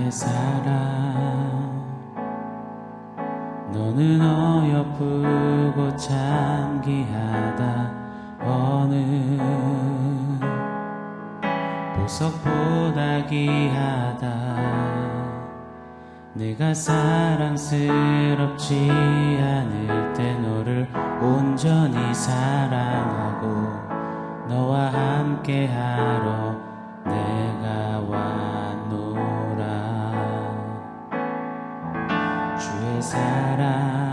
나의 사랑 너는 어여쁘고 참 귀하다. 어느 보석보다 귀하다. 내가 사랑스럽지 않을 때 너를 온전히 사랑하고 너와 함께하러 내가 왔노라. 주의 사랑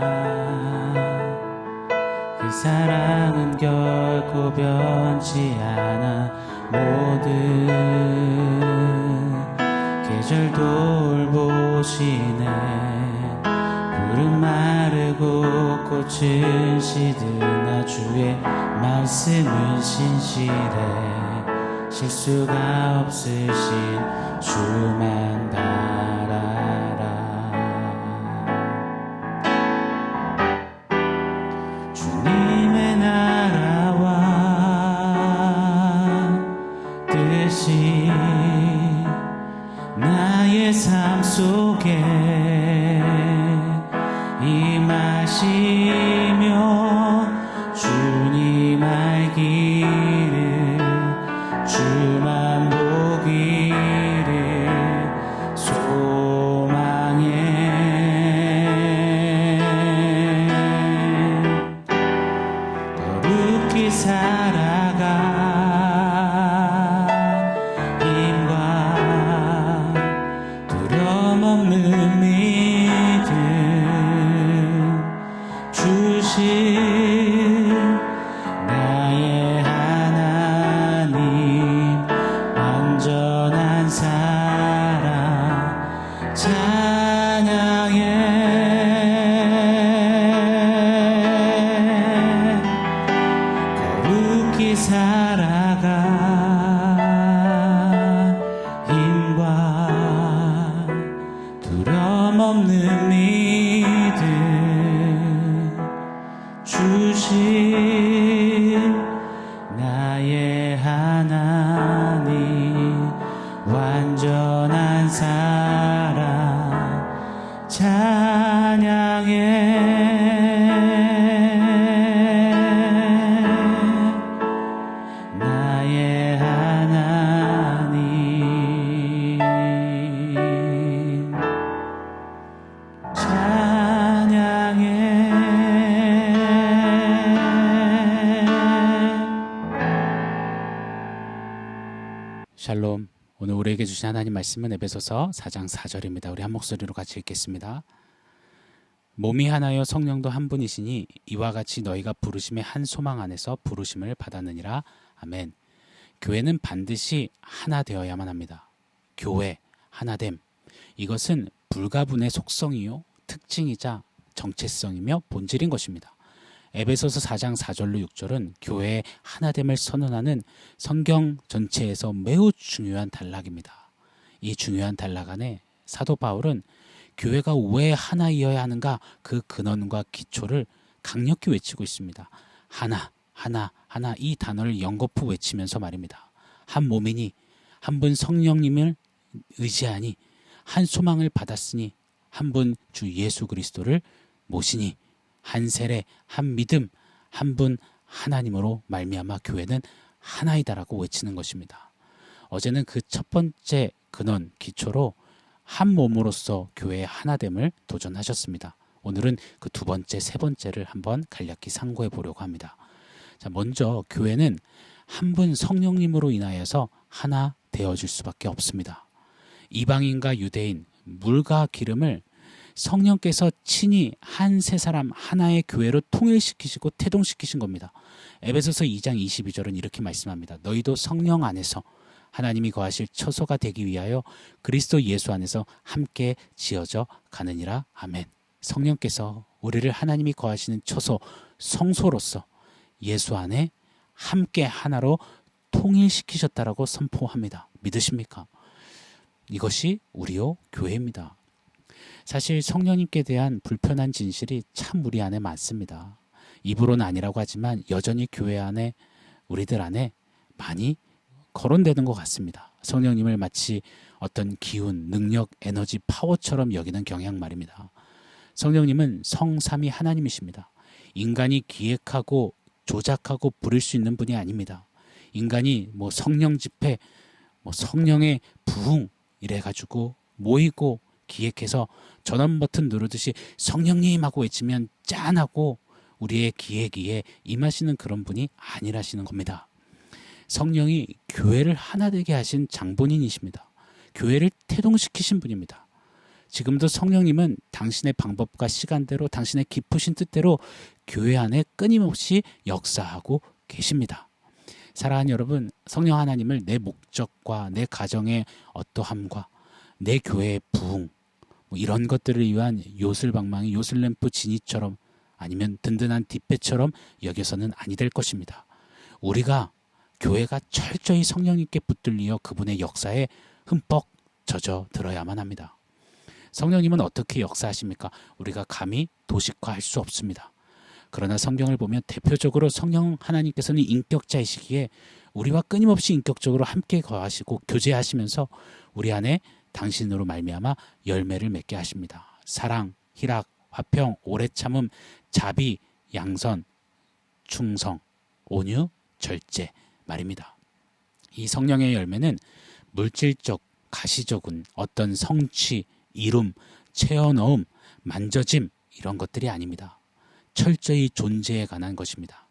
그 사랑은 결코 변치 않아. 모든 계절 돌보시네. 푸른 마르고 꽃은 시드나 주의 말씀은 신실해. 실수가 없으신 주만 바라라. 주님의 나라와 뜻이 나의 삶 속에 임하시며 주님 알기를 주만 보기를 소망해. 거룩히 살아가 힘과 두려움없는 믿음 주신 나의 하나님. 완전한 사랑 찬양해. 거룩히 살아가 힘과 두려움 없는 믿음 주신 나의 하나님. 완전한 사랑 찬양해. 나의 하나님 찬양해. 샬롬. 오늘 우리에게 주신 하나님 말씀은 에베소서 4장 4절입니다. 우리 한 목소리로 같이 읽겠습니다. 몸이 하나여 성령도 한 분이시니 이와 같이 너희가 부르심의 한 소망 안에서 부르심을 받았느니라. 아멘. 교회는 반드시 하나 되어야만 합니다. 교회, 하나됨. 이것은 불가분의 속성이요 특징이자 정체성이며 본질인 것입니다. 에베소서 4장 4절로 6절은 교회의 하나됨을 선언하는 성경 전체에서 매우 중요한 단락입니다. 이 중요한 단락 안에 사도 바울은 교회가 왜 하나이어야 하는가 그 근원과 기초를 강력히 외치고 있습니다. 하나, 하나, 하나 이 단어를 연거푸 외치면서 말입니다. 한 몸이니 한 분 성령님을 의지하니 한 소망을 받았으니 한 분 주 예수 그리스도를 모시니 한 세례, 한 믿음, 한 분 하나님으로 말미암아 교회는 하나이다라고 외치는 것입니다. 어제는 그 첫 번째 근원, 기초로 한 몸으로서 교회의 하나됨을 도전하셨습니다. 오늘은 그 두 번째, 세 번째를 한번 간략히 상고해 보려고 합니다. 자, 먼저 교회는 한 분 성령님으로 인하여서 하나 되어질 수밖에 없습니다. 이방인과 유대인, 물과 기름을 성령께서 친히 한 세 사람 하나의 교회로 통일시키시고 태동시키신 겁니다. 에베소서 2장 22절은 이렇게 말씀합니다. 너희도 성령 안에서 하나님이 거하실 처소가 되기 위하여 그리스도 예수 안에서 함께 지어져 가느니라. 아멘. 성령께서 우리를 하나님이 거하시는 처소, 성소로서 예수 안에 함께 하나로 통일시키셨다라고 선포합니다. 믿으십니까? 이것이 우리요 교회입니다. 사실 성령님께 대한 불편한 진실이 참 우리 안에 많습니다. 입으로는 아니라고 하지만 여전히 교회 안에 우리들 안에 많이 거론되는 것 같습니다. 성령님을 마치 어떤 기운, 능력, 에너지, 파워처럼 여기는 경향 말입니다. 성령님은 성삼위 하나님이십니다. 인간이 기획하고 조작하고 부릴 수 있는 분이 아닙니다. 인간이 뭐 성령 집회, 뭐 성령의 부흥 이래가지고 모이고 기획해서 전원 버튼 누르듯이 성령님 하고 외치면 짠하고 우리의 기획에 임하시는 그런 분이 아니라시는 겁니다. 성령이 교회를 하나 되게 하신 장본인이십니다. 교회를 태동시키신 분입니다. 지금도 성령님은 당신의 방법과 시간대로 당신의 깊으신 뜻대로 교회 안에 끊임없이 역사하고 계십니다. 사랑하는 여러분, 성령 하나님을 내 목적과 내 가정의 어떠함과 내 교회의 부흥 뭐 이런 것들을 위한 요술방망이, 요술램프 지니처럼 아니면 든든한 뒷배처럼 여겨서는 아니 될 것입니다. 우리가 교회가 철저히 성령님께 붙들리어 그분의 역사에 흠뻑 젖어 들어야만 합니다. 성령님은 어떻게 역사하십니까? 우리가 감히 도식화할 수 없습니다. 그러나 성경을 보면 대표적으로 성령 하나님께서는 인격자이시기에 우리와 끊임없이 인격적으로 함께 거하시고 교제하시면서 우리 안에 당신으로 말미암아 열매를 맺게 하십니다. 사랑, 희락, 화평, 오래 참음, 자비, 양선, 충성, 온유, 절제 말입니다. 이 성령의 열매는 물질적, 가시적인 어떤 성취, 이룸, 채워넣음, 만져짐 이런 것들이 아닙니다. 철저히 존재에 관한 것입니다.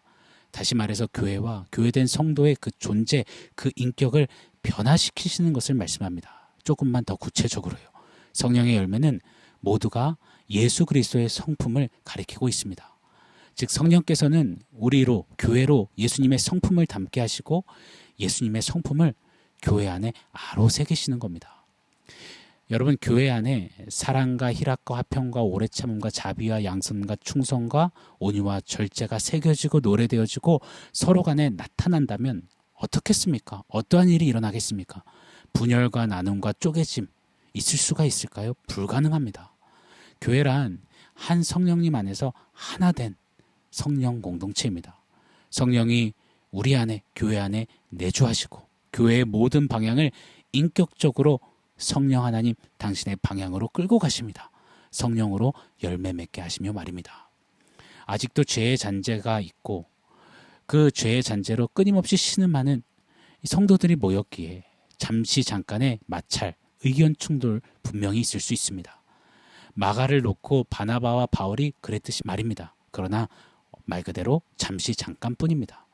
다시 말해서 교회와 교회된 성도의 그 존재, 그 인격을 변화시키시는 것을 말씀합니다. 조금만 더 구체적으로요. 성령의 열매는 모두가 예수 그리스도의 성품을 가리키고 있습니다. 즉 성령께서는 우리로 교회로 예수님의 성품을 담게 하시고 예수님의 성품을 교회 안에 아로 새기시는 겁니다. 여러분, 교회 안에 사랑과 희락과 화평과 오래 참음과 자비와 양선과 충성과 온유와 절제가 새겨지고 노래되어지고 서로 간에 나타난다면 어떻겠습니까? 어떠한 일이 일어나겠습니까? 분열과 나눔과 쪼개짐 있을 수가 있을까요? 불가능합니다. 교회란 한 성령님 안에서 하나 된 성령 공동체입니다. 성령이 우리 안에 교회 안에 내주하시고 교회의 모든 방향을 인격적으로 성령 하나님 당신의 방향으로 끌고 가십니다. 성령으로 열매 맺게 하시며 말입니다. 아직도 죄의 잔재가 있고 그 죄의 잔재로 끊임없이 신음하는 성도들이 모였기에 잠깐의 마찰, 의견 충돌 분명히 있을 수 있습니다. 마가를 놓고 바나바와 바울이 그랬듯이 말입니다. 그러나 말 그대로 잠깐뿐입니다.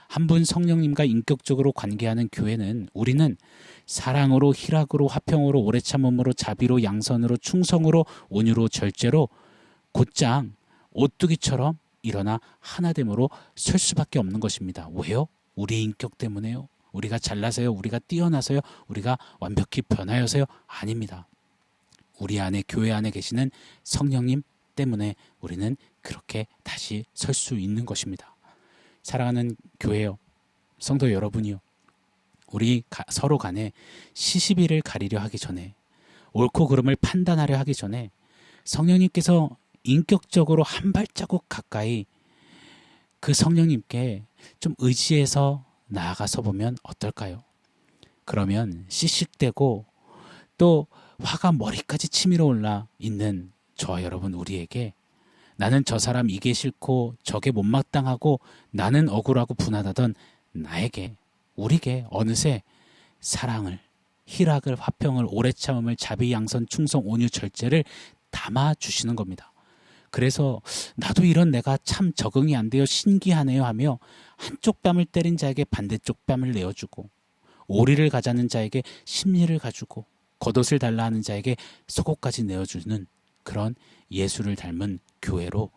한 분 성령님과 인격적으로 관계하는 교회는 우리는 사랑으로, 희락으로, 화평으로, 오래 참음으로, 자비로, 양선으로, 충성으로, 온유로, 절제로 곧장 오뚜기처럼 일어나 하나됨으로 설 수밖에 없는 것입니다. 왜요? 우리 인격 때문에요? 우리가 잘나서요? 우리가 뛰어나서요? 우리가 완벽히 변하여서요? 아닙니다. 우리 안에 교회 안에 계시는 성령님 때문에 우리는 그렇게 다시 설 수 있는 것입니다. 사랑하는 교회요, 성도 여러분이요, 우리 서로 간에 시시비를 가리려 하기 전에, 옳고 그름을 판단하려 하기 전에 성령님께서 인격적으로 한 발자국 가까이 그 성령님께 좀 의지해서 나아가서 보면 어떨까요? 그러면 씩씩대고 또 화가 머리까지 치밀어 올라 있는 저와 여러분 우리에게 나는 저 사람 이게 싫고 저게 못마땅하고 나는 억울하고 분하다던 나에게, 우리에게 어느새 사랑을, 희락을, 화평을, 오래 참음을, 자비, 양선, 충성, 온유, 절제를 담아주시는 겁니다. 그래서 나도 이런 내가 참 적응이 안 되어 신기하네요 하며 한쪽 뺨을 때린 자에게 반대쪽 뺨을 내어주고, 오리를 가자는 자에게 심리를 가주고, 겉옷을 달라 하는 자에게 속옷까지 내어주는 그런 예수를 닮은 교회로,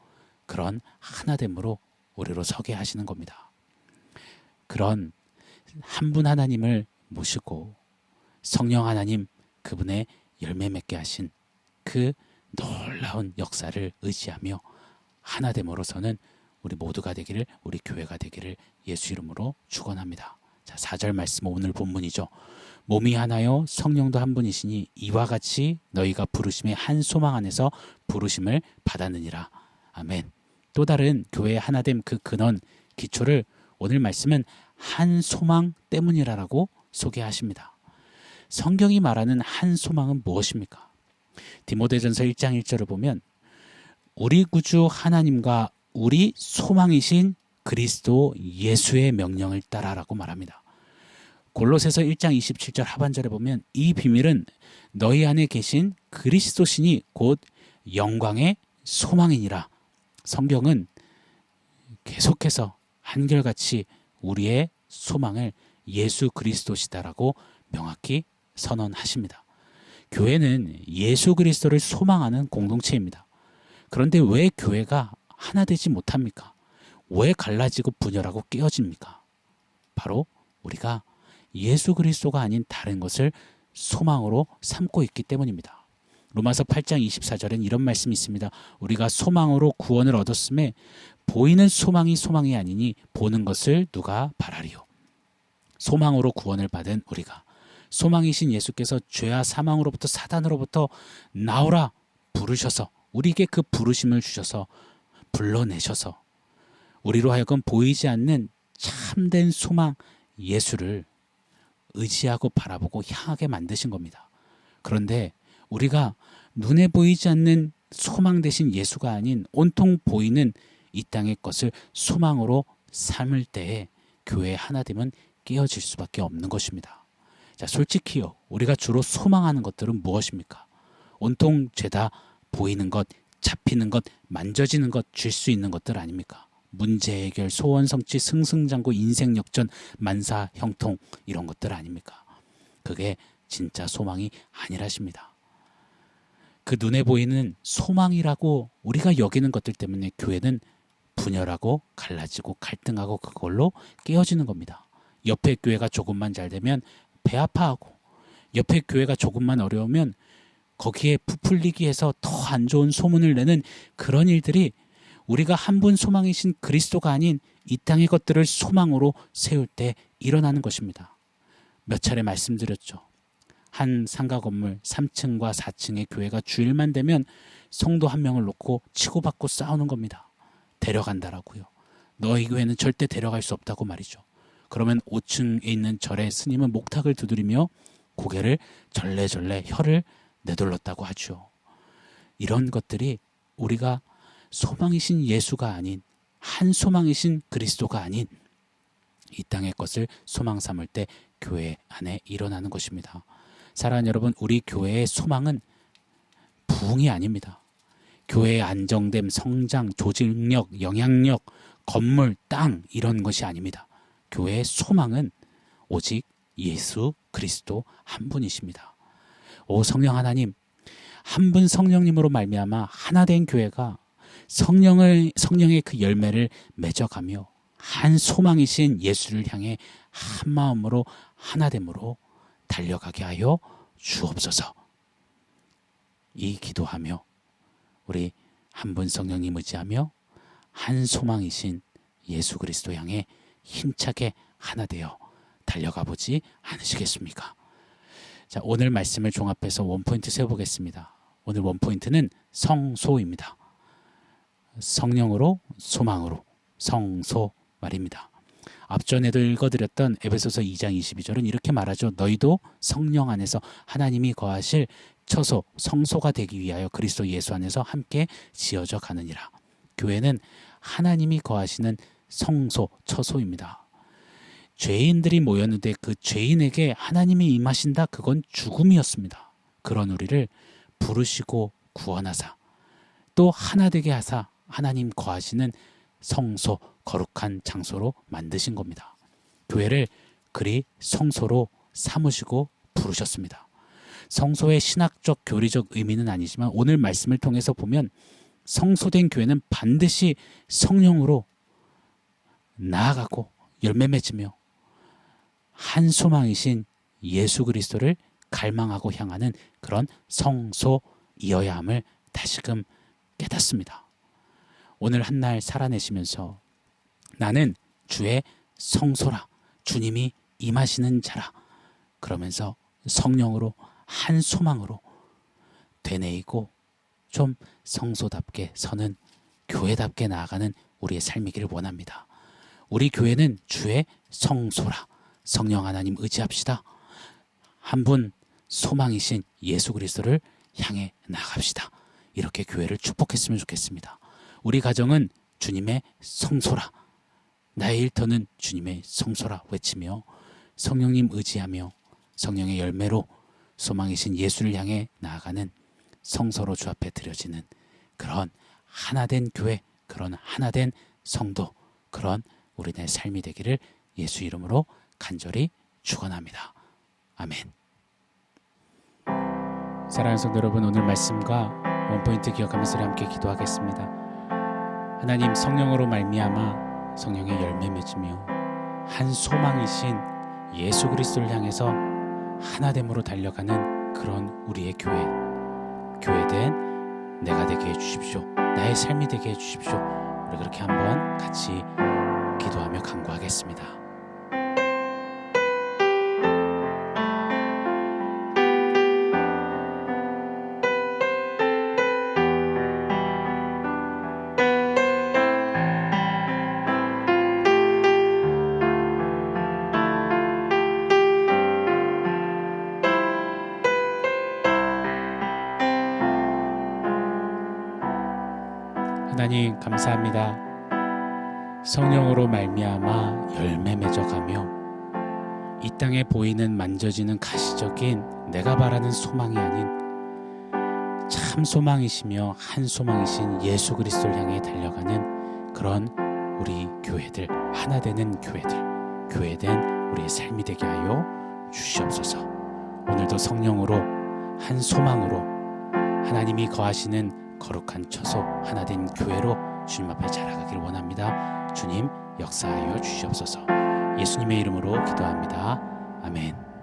그런 하나됨으로 우리로 서게 하시는 겁니다. 그런 한 분 하나님을 모시고 성령 하나님 그분의 열매 맺게 하신 그 놀라운 역사를 의지하며 하나됨으로서는 우리 모두가 되기를, 우리 교회가 되기를 예수 이름으로 축원합니다. 자, 4절 말씀 오늘 본문이죠. 몸이 하나요 성령도 한 분이시니 이와 같이 너희가 부르심의 한 소망 안에서 부르심을 받았느니라. 아멘. 또 다른 교회의 하나됨 그 근원 기초를 오늘 말씀은 한 소망 때문이라고 소개하십니다. 성경이 말하는 한 소망은 무엇입니까? 디모데전서 1장 1절을 보면 우리 구주 하나님과 우리 소망이신 그리스도 예수의 명령을 따라라고 말합니다. 골로새서 1장 27절 하반절에 보면 이 비밀은 너희 안에 계신 그리스도시니 곧 영광의 소망이니라. 성경은 계속해서 한결같이 우리의 소망을 예수 그리스도시다라고 명확히 선언하십니다. 교회는 예수 그리스도를 소망하는 공동체입니다. 그런데 왜 교회가 하나 되지 못합니까? 왜 갈라지고 분열하고 깨어집니까? 바로 우리가 예수 그리스도가 아닌 다른 것을 소망으로 삼고 있기 때문입니다. 로마서 8장 24절엔 이런 말씀이 있습니다. 우리가 소망으로 구원을 얻었음에 보이는 소망이 소망이 아니니 보는 것을 누가 바라리요. 소망으로 구원을 받은 우리가 소망이신 예수께서 죄와 사망으로부터 사단으로부터 나오라 부르셔서 우리에게 그 부르심을 주셔서 불러내셔서 우리로 하여금 보이지 않는 참된 소망 예수를 의지하고 바라보고 향하게 만드신 겁니다. 그런데 우리가 눈에 보이지 않는 소망 대신 예수가 아닌 온통 보이는 이 땅의 것을 소망으로 삼을 때에 교회에 하나 되면 깨어질 수밖에 없는 것입니다. 자, 솔직히요. 우리가 주로 소망하는 것들은 무엇입니까? 온통 죄다 보이는 것, 잡히는 것, 만져지는 것, 줄 수 있는 것들 아닙니까? 문제 해결, 소원 성취, 승승장구, 인생 역전, 만사 형통 이런 것들 아닙니까? 그게 진짜 소망이 아니라십니다. 그 눈에 보이는 소망이라고 우리가 여기는 것들 때문에 교회는 분열하고 갈라지고 갈등하고 그걸로 깨어지는 겁니다. 옆에 교회가 조금만 잘 되면 배 아파하고 옆에 교회가 조금만 어려우면 거기에 부풀리기 해서 더 안 좋은 소문을 내는 그런 일들이 우리가 한 분 소망이신 그리스도가 아닌 이 땅의 것들을 소망으로 세울 때 일어나는 것입니다. 몇 차례 말씀드렸죠. 한 상가 건물 3층과 4층의 교회가 주일만 되면 성도 한 명을 놓고 치고받고 싸우는 겁니다. 데려간다라고요. 너희 교회는 절대 데려갈 수 없다고 말이죠. 그러면 5층에 있는 절의 스님은 목탁을 두드리며 고개를 절레절레 혀를 내둘렀다고 하죠. 이런 것들이 우리가 소망이신 예수가 아닌 한 소망이신 그리스도가 아닌 이 땅의 것을 소망 삼을 때 교회 안에 일어나는 것입니다. 사랑하는 여러분, 우리 교회의 소망은 부흥이 아닙니다. 교회의 안정됨, 성장, 조직력, 영향력, 건물, 땅 이런 것이 아닙니다. 교회의 소망은 오직 예수 그리스도 한 분이십니다. 오 성령 하나님, 한 분 성령님으로 말미암아 하나 된 교회가 성령의 그 열매를 맺어가며 한 소망이신 예수를 향해 한 마음으로 하나됨으로 달려가게 하여 주옵소서. 이 기도하며 우리 한 분 성령님 의지하며 한 소망이신 예수 그리스도 향해 힘차게 하나 되어 달려가 보지 않으시겠습니까? 자, 오늘 말씀을 종합해서 원포인트 세워보겠습니다. 오늘 원포인트는 성소입니다. 성령으로 소망으로 성소 말입니다. 앞전에도 읽어드렸던 에베소서 2장 22절은 이렇게 말하죠. 너희도 성령 안에서 하나님이 거하실 처소 성소가 되기 위하여 그리스도 예수 안에서 함께 지어져 가느니라. 교회는 하나님이 거하시는 성소 처소입니다. 죄인들이 모였는데 그 죄인에게 하나님이 임하신다. 그건 죽음이었습니다. 그런 우리를 부르시고 구원하사 또 하나 되게 하사 하나님 거하시는 성소 거룩한 장소로 만드신 겁니다. 교회를 그리 성소로 삼으시고 부르셨습니다. 성소의 신학적 교리적 의미는 아니지만 오늘 말씀을 통해서 보면 성소된 교회는 반드시 성령으로 나아가고 열매 맺으며 한 소망이신 예수 그리스도를 갈망하고 향하는 그런 성소이어야 함을 다시금 깨닫습니다. 오늘 한날 살아내시면서 나는 주의 성소라, 주님이 임하시는 자라 그러면서 성령으로 한 소망으로 되뇌이고 좀 성소답게 서는 교회답게 나아가는 우리의 삶이기를 원합니다. 우리 교회는 주의 성소라. 성령 하나님 의지합시다. 한 분 소망이신 예수 그리스도를 향해 나갑시다. 이렇게 교회를 축복했으면 좋겠습니다. 우리 가정은 주님의 성소라, 나의 일터는 주님의 성소라 외치며 성령님 의지하며 성령의 열매로 소망이신 예수를 향해 나아가는 성소로 주 앞에 드려지는 그런 하나된 교회, 그런 하나된 성도, 그런 우리네 삶이 되기를 예수 이름으로 간절히 축원합니다. 아멘. 사랑하는 성도 여러분, 오늘 말씀과 원포인트 기억하면서 함께 기도하겠습니다. 하나님, 성령으로 말미암아 성령의 열매 맺으며 한 소망이신 예수 그리스도를 향해서 하나됨으로 달려가는 그런 우리의 교회된 내가 되게 해주십시오. 나의 삶이 되게 해주십시오. 우리 그렇게 한번 같이 기도하며 간구하겠습니다. 하나님 감사합니다. 성령으로 말미암아 열매 맺어가며 이 땅에 보이는 만져지는 가시적인 내가 바라는 소망이 아닌 참 소망이시며 한 소망이신 예수 그리스도를 향해 달려가는 그런 우리 교회들, 하나 되는 교회된 우리의 삶이 되게 하여 주시옵소서. 오늘도 성령으로 한 소망으로 하나님이 거하시는 거룩한 처소 하나된 교회로 주님 앞에 자라가길 원합니다. 주님 역사하여 주시옵소서. 예수님의 이름으로 기도합니다. 아멘.